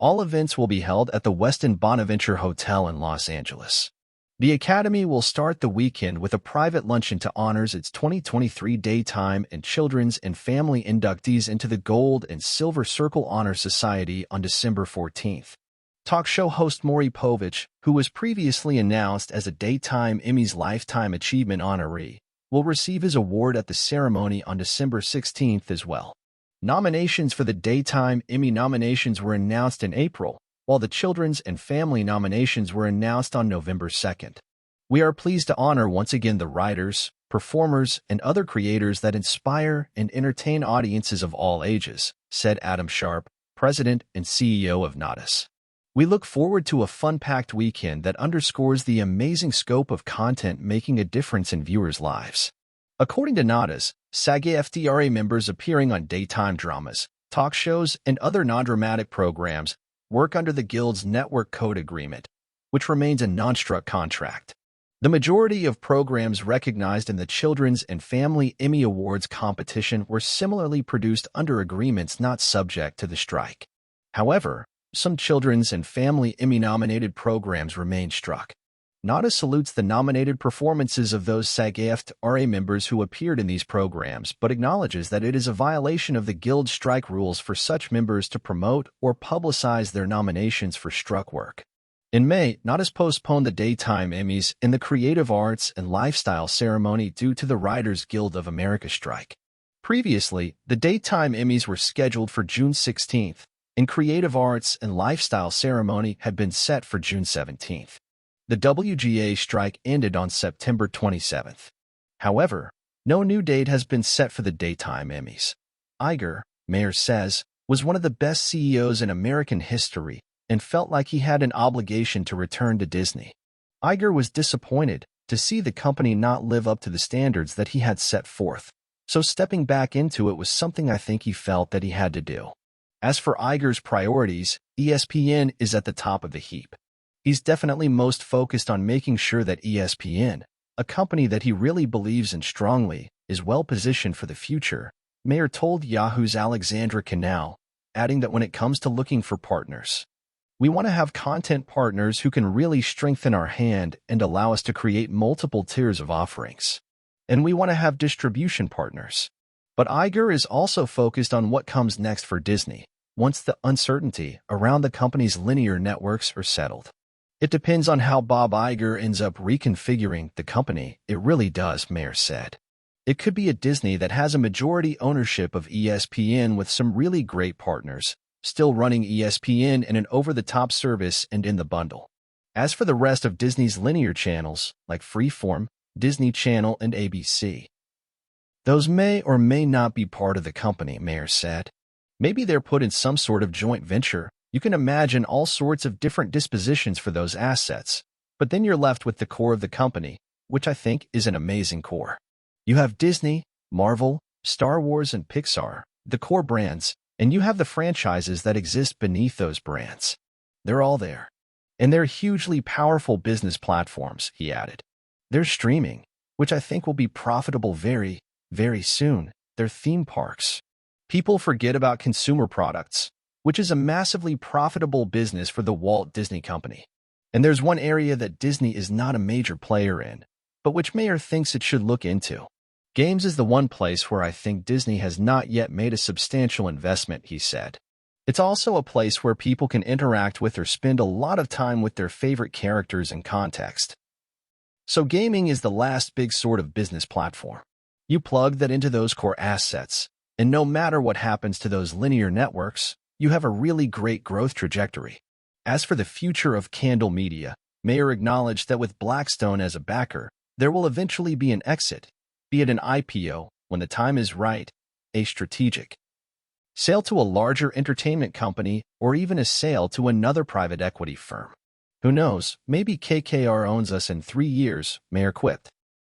All events will be held at the Westin Bonaventure Hotel in Los Angeles. The Academy will start the weekend with a private luncheon to honors its 2023 Daytime and Children's and Family inductees into the Gold and Silver Circle Honor Society on December 14th. Talk show host Maury Povich, who was previously announced as a Daytime Emmys Lifetime Achievement honoree, will receive his award at the ceremony on December 16th as well. Nominations for the Daytime Emmy nominations were announced in April, while the Children's and Family nominations were announced on November 2nd. We are pleased to honor once again the writers, performers, and other creators that inspire and entertain audiences of all ages, said Adam Sharp, President and CEO of Nadas. We look forward to a fun-packed weekend that underscores the amazing scope of content making a difference in viewers' lives. According to Nadas, SAG-AFTRA members appearing on daytime dramas, talk shows, and other non-dramatic programs work under the Guild's Network Code Agreement, which remains a non-struck contract. The majority of programs recognized in the Children's and Family Emmy Awards competition were similarly produced under agreements not subject to the strike. However, some Children's and Family Emmy-nominated programs remain struck. Nadas salutes the nominated performances of those SAG-AFTRA members who appeared in these programs, but acknowledges that it is a violation of the Guild's strike rules for such members to promote or publicize their nominations for struck work. In May, Nadas postponed the Daytime Emmys and the Creative Arts and Lifestyle ceremony due to the Writers Guild of America strike. Previously, the Daytime Emmys were scheduled for June 16th, and Creative Arts and Lifestyle ceremony had been set for June 17th. The WGA strike ended on September 27th. However, no new date has been set for the Daytime Emmys. Iger, Mayer says, was one of the best CEOs in American history and felt like he had an obligation to return to Disney. Iger was disappointed to see the company not live up to the standards that he had set forth, so stepping back into it was something I think he felt that he had to do. As for Iger's priorities, ESPN is at the top of the heap. He's definitely most focused on making sure that ESPN, a company that he really believes in strongly, is well-positioned for the future, Mayer told Yahoo's Alexandra Canal, adding that when it comes to looking for partners, we want to have content partners who can really strengthen our hand and allow us to create multiple tiers of offerings. And we want to have distribution partners. But Iger is also focused on what comes next for Disney, once the uncertainty around the company's linear networks are settled. It depends on how Bob Iger ends up reconfiguring the company, it really does, Mayer said. It could be a Disney that has a majority ownership of ESPN with some really great partners, still running ESPN in an over-the-top service and in the bundle. As for the rest of Disney's linear channels, like Freeform, Disney Channel, and ABC, those may or may not be part of the company, Mayer said. Maybe they're put in some sort of joint venture. You can imagine all sorts of different dispositions for those assets, but then you're left with the core of the company, which I think is an amazing core. You have Disney, Marvel, Star Wars, and Pixar, the core brands, and you have the franchises that exist beneath those brands. They're all there. And they're hugely powerful business platforms, he added. They're streaming, which I think will be profitable very, very soon. They're theme parks. People forget about consumer products, which is a massively profitable business for the Walt Disney Company. And there's one area that Disney is not a major player in, but which Mayer thinks it should look into. Games is the one place where I think Disney has not yet made a substantial investment, he said. It's also a place where people can interact with or spend a lot of time with their favorite characters and context. So gaming is the last big sort of business platform. You plug that into those core assets, and no matter what happens to those linear networks, you have a really great growth trajectory. As for the future of Candle Media, Mayer acknowledged that with Blackstone as a backer, there will eventually be an exit, be it an IPO, when the time is right, a strategic sale to a larger entertainment company, or even a sale to another private equity firm. Who knows, maybe KKR owns us in 3 years, Mayer quipped.